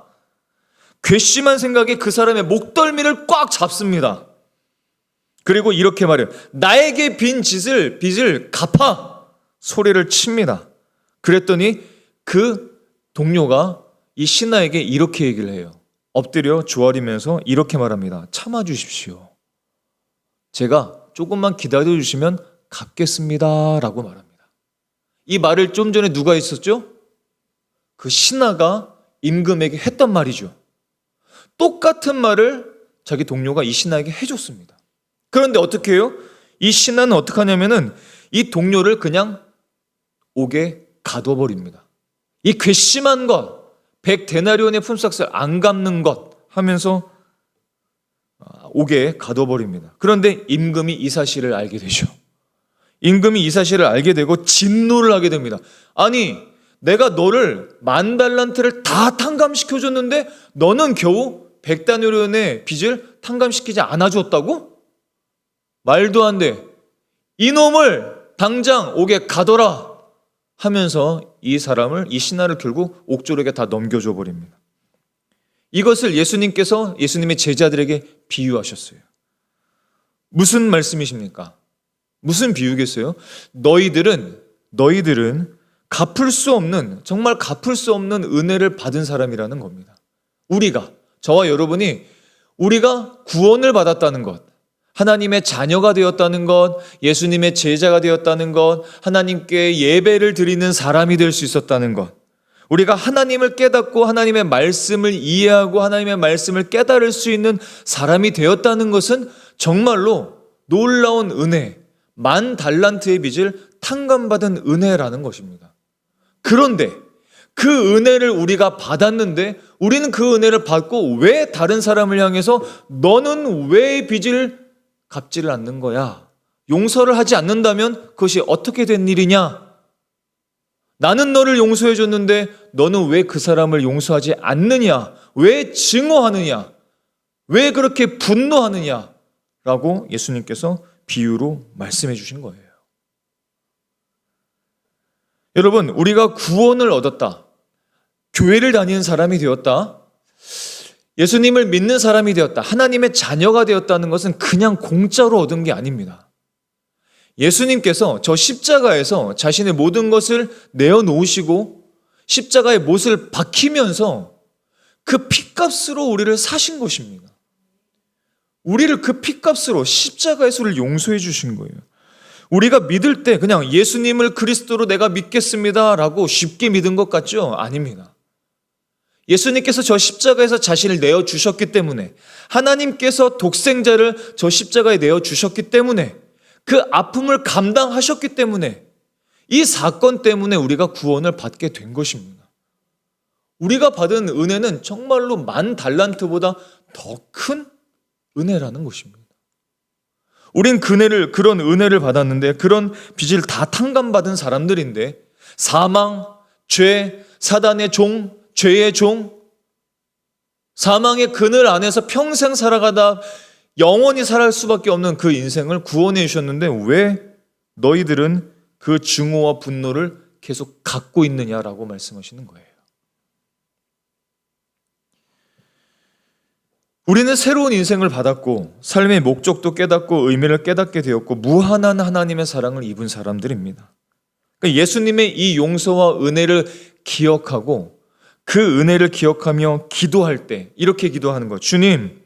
괘씸한 생각에 그 사람의 목덜미를 꽉 잡습니다. 그리고 이렇게 말해요. 나에게 빈 빚을 갚아! 소리를 칩니다. 그랬더니 그 동료가 이 신하에게 이렇게 얘기를 해요. 엎드려 조아리면서 이렇게 말합니다. 참아 주십시오. 제가 조금만 기다려 주시면 갚겠습니다. 라고 말합니다. 이 말을 좀 전에 누가 했었죠? 그 신하가 임금에게 했단 말이죠. 똑같은 말을 자기 동료가 이 신하에게 해줬습니다. 그런데 어떻게 해요? 이 신하는 어떻게 하냐면은 이 동료를 그냥 옥에 가둬버립니다. 이 괘씸한 것, 100데나리온의 품삯을 안 갚는 것 하면서 옥에 가둬버립니다. 그런데 임금이 이 사실을 알게 되죠. 임금이 이 사실을 알게 되고 진노를 하게 됩니다. 아니, 내가 너를 10,000달란트를 다 탕감시켜줬는데 너는 겨우 100데나리온의 빚을 탕감시키지 않아줬다고? 말도 안 돼. 이놈을 당장 옥에 가둬라 하면서 이 신하를 결국 옥졸에게 다 넘겨줘 버립니다. 이것을 예수님의 제자들에게 비유하셨어요. 무슨 말씀이십니까? 무슨 비유겠어요? 너희들은 갚을 수 없는, 정말 갚을 수 없는 은혜를 받은 사람이라는 겁니다. 저와 여러분이 우리가 구원을 받았다는 것, 하나님의 자녀가 되었다는 것, 예수님의 제자가 되었다는 것, 하나님께 예배를 드리는 사람이 될 수 있었다는 것, 우리가 하나님을 깨닫고 하나님의 말씀을 이해하고 하나님의 말씀을 깨달을 수 있는 사람이 되었다는 것은 정말로 놀라운 은혜, 10,000달란트의 빚을 탕감받은 은혜라는 것입니다. 그런데 그 은혜를 우리가 받았는데 우리는 그 은혜를 받고 왜 다른 사람을 향해서 너는 왜 빚을 갚지를 않는 거야? 용서를 하지 않는다면 그것이 어떻게 된 일이냐? 나는 너를 용서해 줬는데 너는 왜 그 사람을 용서하지 않느냐? 왜 증오하느냐? 왜 그렇게 분노하느냐? 라고 예수님께서 비유로 말씀해 주신 거예요. 여러분, 우리가 구원을 얻었다, 교회를 다니는 사람이 되었다, 예수님을 믿는 사람이 되었다, 하나님의 자녀가 되었다는 것은 그냥 공짜로 얻은 게 아닙니다. 예수님께서 저 십자가에서 자신의 모든 것을 내어놓으시고 십자가의 못을 박히면서 그 핏값으로 우리를 사신 것입니다. 우리를 그 핏값으로 십자가에서 우리를 용서해 주신 거예요. 우리가 믿을 때 그냥 예수님을 그리스도로 내가 믿겠습니다 라고 쉽게 믿은 것 같죠? 아닙니다. 예수님께서 저 십자가에서 자신을 내어주셨기 때문에, 하나님께서 독생자를 저 십자가에 내어주셨기 때문에, 그 아픔을 감당하셨기 때문에, 이 사건 때문에 우리가 구원을 받게 된 것입니다. 우리가 받은 은혜는 정말로 10,000달란트보다 더 큰 은혜라는 것입니다. 우린 그런 은혜를 받았는데, 그런 빚을 다 탕감받은 사람들인데, 사망, 죄, 사단의 종, 죄의 종, 사망의 그늘 안에서 평생 살아가다 영원히 살아갈 수밖에 없는 그 인생을 구원해 주셨는데 왜 너희들은 그 증오와 분노를 계속 갖고 있느냐라고 말씀하시는 거예요. 우리는 새로운 인생을 받았고 삶의 목적도 깨닫고 의미를 깨닫게 되었고 무한한 하나님의 사랑을 입은 사람들입니다. 그러니까 예수님의 이 용서와 은혜를 기억하고 그 은혜를 기억하며 기도할 때 이렇게 기도하는 거예요. 주님,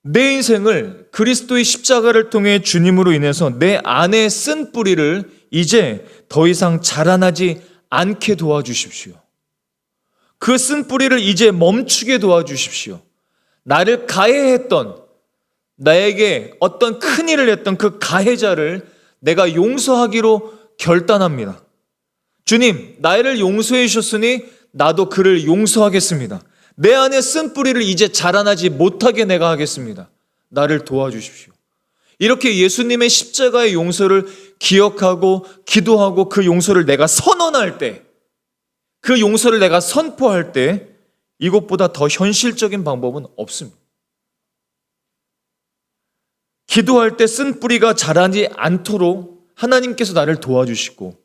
내 인생을 그리스도의 십자가를 통해 주님으로 인해서 내 안에 쓴 뿌리를 이제 더 이상 자라나지 않게 도와주십시오. 그 쓴 뿌리를 이제 멈추게 도와주십시오. 나를 가해했던, 나에게 어떤 큰 일을 했던 그 가해자를 내가 용서하기로 결단합니다. 주님, 나를 용서해 주셨으니 나도 그를 용서하겠습니다. 내 안에 쓴 뿌리를 이제 자라나지 못하게 내가 하겠습니다. 나를 도와주십시오. 이렇게 예수님의 십자가의 용서를 기억하고 기도하고 그 용서를 내가 선언할 때, 그 용서를 내가 선포할 때 이것보다 더 현실적인 방법은 없습니다. 기도할 때 쓴 뿌리가 자라지 않도록 하나님께서 나를 도와주시고,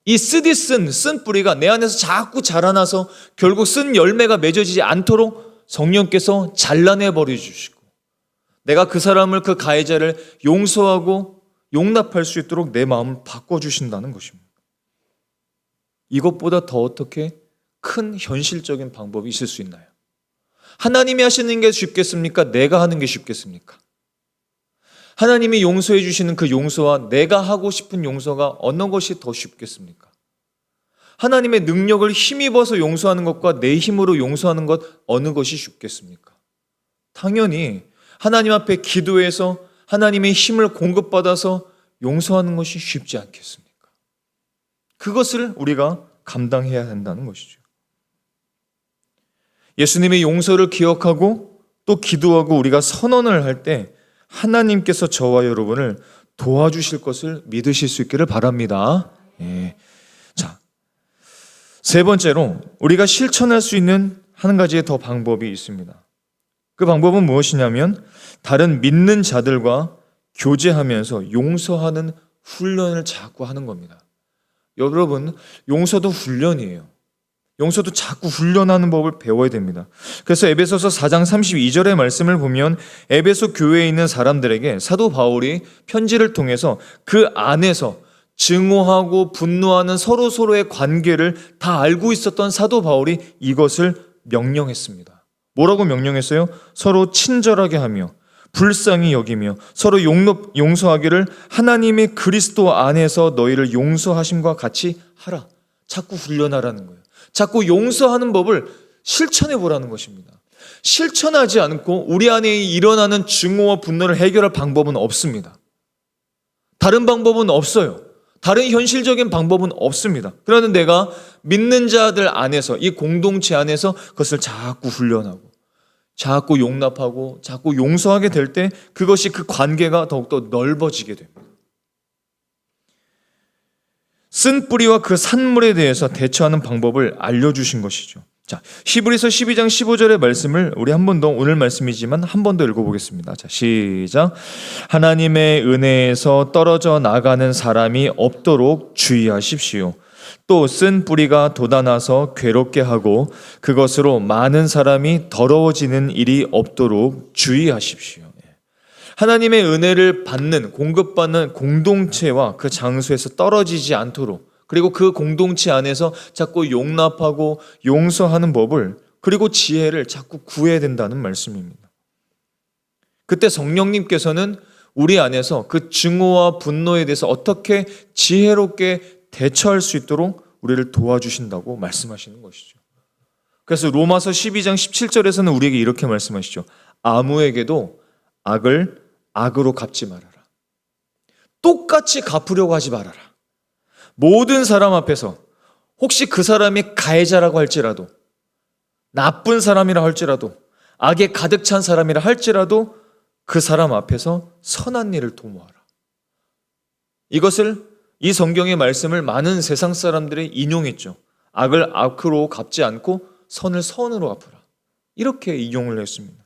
이 쓴 뿌리가 내 안에서 자꾸 자라나서 결국 쓴 열매가 맺어지지 않도록 성령께서 잘라내 버려 주시고, 내가 그 사람을, 그 가해자를 용서하고 용납할 수 있도록 내 마음을 바꿔주신다는 것입니다. 이것보다 더 어떻게 큰 현실적인 방법이 있을 수 있나요? 하나님이 하시는 게 쉽겠습니까? 내가 하는 게 쉽겠습니까? 하나님이 용서해 주시는 그 용서와 내가 하고 싶은 용서가 어느 것이 더 쉽겠습니까? 하나님의 능력을 힘입어서 용서하는 것과 내 힘으로 용서하는 것 어느 것이 쉽겠습니까? 당연히 하나님 앞에 기도해서 하나님의 힘을 공급받아서 용서하는 것이 쉽지 않겠습니까? 그것을 우리가 감당해야 한다는 것이죠. 예수님의 용서를 기억하고 또 기도하고 우리가 선언을 할 때 하나님께서 저와 여러분을 도와주실 것을 믿으실 수 있기를 바랍니다. 예. 자, 세 번째로 우리가 실천할 수 있는 한 가지의 더 방법이 있습니다. 그 방법은 무엇이냐면 다른 믿는 자들과 교제하면서 용서하는 훈련을 자꾸 하는 겁니다. 여러분, 용서도 훈련이에요. 용서도 자꾸 훈련하는 법을 배워야 됩니다. 그래서 에베소서 4장 32절의 말씀을 보면 에베소 교회에 있는 사람들에게 사도 바울이 편지를 통해서 그 안에서 증오하고 분노하는 서로의 관계를 다 알고 있었던 사도 바울이 이것을 명령했습니다. 뭐라고 명령했어요? 서로 친절하게 하며 불쌍히 여기며 서로 용서하기를 하나님의 그리스도 안에서 너희를 용서하심과 같이 하라. 자꾸 훈련하라는 거예요. 자꾸 용서하는 법을 실천해 보라는 것입니다. 실천하지 않고 우리 안에 일어나는 증오와 분노를 해결할 방법은 없습니다. 다른 방법은 없어요. 다른 현실적인 방법은 없습니다. 그러나 내가 믿는 자들 안에서, 이 공동체 안에서 그것을 자꾸 훈련하고 자꾸 용납하고 자꾸 용서하게 될 때 그것이 그 관계가 더욱더 넓어지게 됩니다. 쓴 뿌리와 그 산물에 대해서 대처하는 방법을 알려주신 것이죠. 자, 히브리서 12장 15절의 말씀을 우리 한 번 더, 오늘 말씀이지만 한 번 더 읽어보겠습니다. 자, 시작. 하나님의 은혜에서 떨어져 나가는 사람이 없도록 주의하십시오. 또 쓴 뿌리가 돋아나서 괴롭게 하고 그것으로 많은 사람이 더러워지는 일이 없도록 주의하십시오. 하나님의 은혜를 받는, 공급받는 공동체와 그 장소에서 떨어지지 않도록, 그리고 그 공동체 안에서 자꾸 용납하고 용서하는 법을, 그리고 지혜를 자꾸 구해야 된다는 말씀입니다. 그때 성령님께서는 우리 안에서 그 증오와 분노에 대해서 어떻게 지혜롭게 대처할 수 있도록 우리를 도와주신다고 말씀하시는 것이죠. 그래서 로마서 12장 17절에서는 우리에게 이렇게 말씀하시죠. 아무에게도 악을 악으로 갚지 말아라. 똑같이 갚으려고 하지 말아라. 모든 사람 앞에서, 혹시 그 사람이 가해자라고 할지라도, 나쁜 사람이라 할지라도, 악에 가득 찬 사람이라 할지라도 그 사람 앞에서 선한 일을 도모하라. 이것을, 이 성경의 말씀을 많은 세상 사람들이 인용했죠. 악을 악으로 갚지 않고 선을 선으로 갚으라. 이렇게 인용을 했습니다.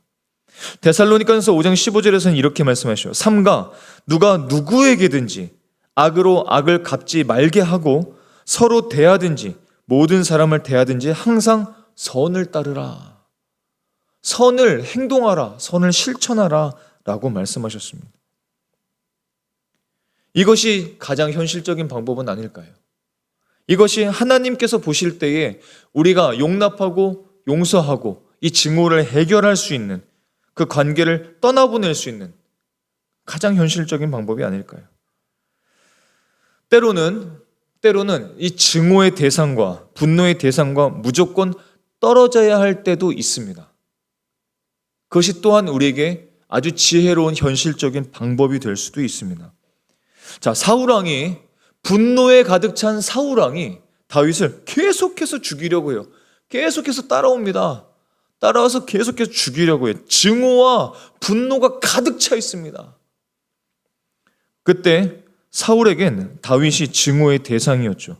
데살로니가서 5장 15절에서는 이렇게 말씀하시죠. 삼가 누가 누구에게든지 악으로 악을 갚지 말게 하고 서로 대하든지 모든 사람을 대하든지 항상 선을 따르라. 선을 행동하라. 선을 실천하라 라고 말씀하셨습니다. 이것이 가장 현실적인 방법은 아닐까요? 이것이 하나님께서 보실 때에 우리가 용납하고 용서하고 이 증오를 해결할 수 있는, 그 관계를 떠나보낼 수 있는 가장 현실적인 방법이 아닐까요? 때로는 이 증오의 대상과 분노의 대상과 무조건 떨어져야 할 때도 있습니다. 그것이 또한 우리에게 아주 지혜로운 현실적인 방법이 될 수도 있습니다. 자, 사울왕이, 분노에 가득 찬 사울왕이 다윗을 계속해서 죽이려고 해요. 계속해서 따라옵니다. 따라와서 계속해서 죽이려고 해요. 증오와 분노가 가득 차 있습니다. 그때 사울에겐 다윗이 증오의 대상이었죠.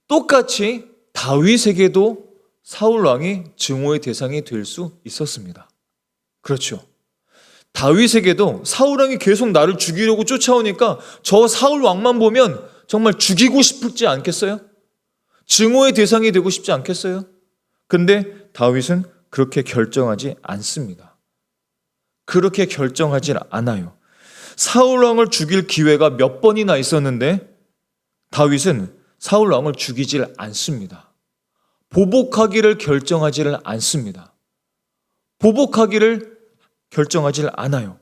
똑같이 다윗에게도 사울왕이 증오의 대상이 될 수 있었습니다. 그렇죠. 다윗에게도 사울왕이 계속 나를 죽이려고 쫓아오니까 저 사울왕만 보면 정말 죽이고 싶지 않겠어요? 증오의 대상이 되고 싶지 않겠어요? 근데 다윗은 그렇게 결정하지 않습니다. 그렇게 결정하지 않아요. 사울왕을 죽일 기회가 몇 번이나 있었는데 다윗은 사울왕을 죽이질 않습니다. 보복하기를 결정하지를 않습니다. 보복하기를 결정하지를 않아요.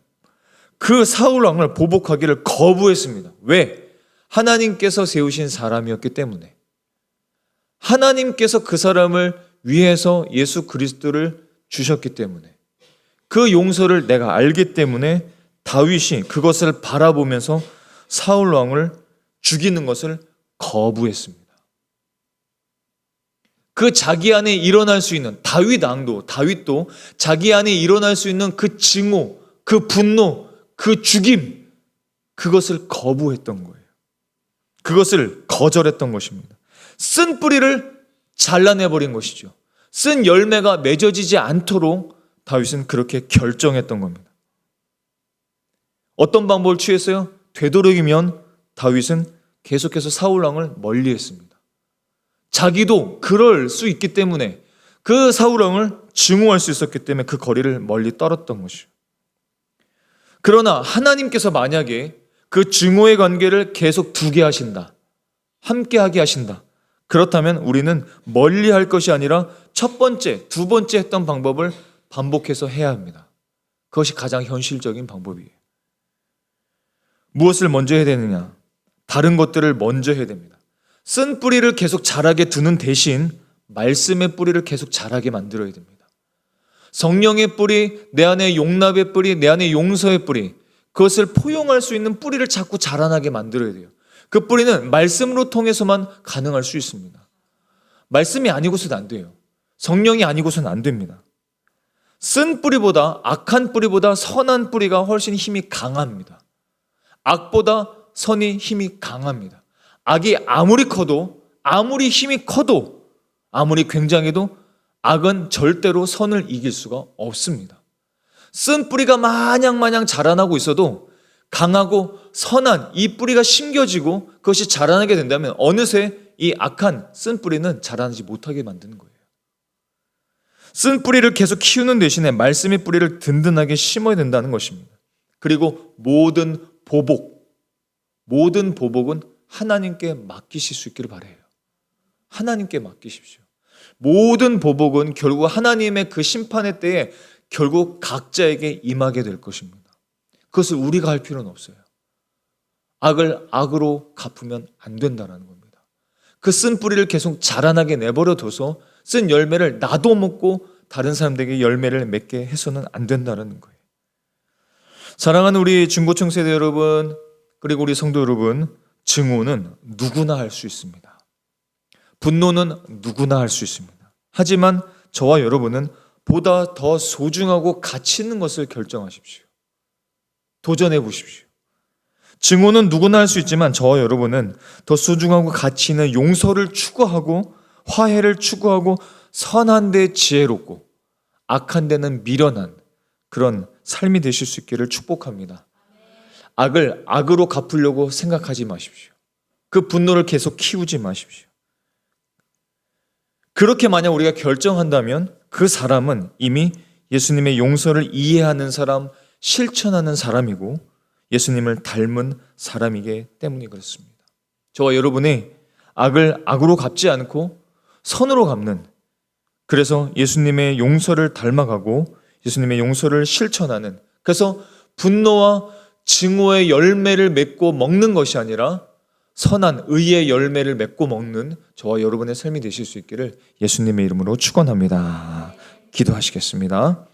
그 사울왕을 보복하기를 거부했습니다. 왜? 하나님께서 세우신 사람이었기 때문에. 하나님께서 그 사람을 위해서 예수 그리스도를 주셨기 때문에, 그 용서를 내가 알기 때문에 다윗이 그것을 바라보면서 사울왕을 죽이는 것을 거부했습니다. 그 자기 안에 일어날 수 있는, 다윗도 자기 안에 일어날 수 있는 그 증오, 그 분노, 그 죽임, 그것을 거부했던 거예요. 그것을 거절했던 것입니다. 쓴 뿌리를 잘라내버린 것이죠. 쓴 열매가 맺어지지 않도록 다윗은 그렇게 결정했던 겁니다. 어떤 방법을 취했어요? 되도록이면 다윗은 계속해서 사울왕을 멀리했습니다. 자기도 그럴 수 있기 때문에, 그 사울왕을 증오할 수 있었기 때문에 그 거리를 멀리 떨었던 것이죠. 그러나 하나님께서 만약에 그 증오의 관계를 계속 두게 하신다, 함께하게 하신다, 그렇다면 우리는 멀리 할 것이 아니라 첫 번째, 두 번째 했던 방법을 반복해서 해야 합니다. 그것이 가장 현실적인 방법이에요. 무엇을 먼저 해야 되느냐? 다른 것들을 먼저 해야 됩니다. 쓴 뿌리를 계속 자라게 두는 대신 말씀의 뿌리를 계속 자라게 만들어야 됩니다. 성령의 뿌리, 내 안에 용납의 뿌리, 내 안에 용서의 뿌리, 그것을 포용할 수 있는 뿌리를 자꾸 자라나게 만들어야 돼요. 그 뿌리는 말씀으로 통해서만 가능할 수 있습니다. 말씀이 아니고서는 안 돼요. 성령이 아니고서는 안 됩니다. 쓴 뿌리보다, 악한 뿌리보다 선한 뿌리가 훨씬 힘이 강합니다. 악보다 선이 힘이 강합니다. 악이 아무리 커도, 아무리 힘이 커도, 아무리 굉장해도 악은 절대로 선을 이길 수가 없습니다. 쓴 뿌리가 마냥 자라나고 있어도 강하고 선한 이 뿌리가 심겨지고 그것이 자라나게 된다면 어느새 이 악한 쓴 뿌리는 자라나지 못하게 만드는 거예요. 쓴 뿌리를 계속 키우는 대신에 말씀의 뿌리를 든든하게 심어야 된다는 것입니다. 그리고 모든 보복은 하나님께 맡기실 수 있기를 바라요. 하나님께 맡기십시오. 모든 보복은 결국 하나님의 그 심판의 때에 결국 각자에게 임하게 될 것입니다. 그것을 우리가 할 필요는 없어요. 악을 악으로 갚으면 안 된다는 겁니다. 그 쓴 뿌리를 계속 자라나게 내버려 둬서 쓴 열매를 나도 먹고 다른 사람들에게 열매를 맺게 해서는 안 된다는 거예요. 사랑하는 우리 중고층 세대 여러분, 그리고 우리 성도 여러분, 증오는 누구나 할 수 있습니다. 분노는 누구나 할 수 있습니다. 하지만 저와 여러분은 보다 더 소중하고 가치 있는 것을 결정하십시오. 도전해 보십시오. 증오는 누구나 할 수 있지만 저와 여러분은 더 소중하고 가치 있는 용서를 추구하고 화해를 추구하고 선한 데 지혜롭고 악한 데는 미련한 그런 삶이 되실 수 있기를 축복합니다. 악을 악으로 갚으려고 생각하지 마십시오. 그 분노를 계속 키우지 마십시오. 그렇게 만약 우리가 결정한다면 그 사람은 이미 예수님의 용서를 이해하는 사람, 실천하는 사람이고 예수님을 닮은 사람이기 때문에 그렇습니다. 저와 여러분이 악을 악으로 갚지 않고 선으로 갚는, 그래서 예수님의 용서를 닮아가고 예수님의 용서를 실천하는, 그래서 분노와 증오의 열매를 맺고 먹는 것이 아니라 선한 의의 열매를 맺고 먹는 저와 여러분의 삶이 되실 수 있기를 예수님의 이름으로 축원합니다. 기도하시겠습니다.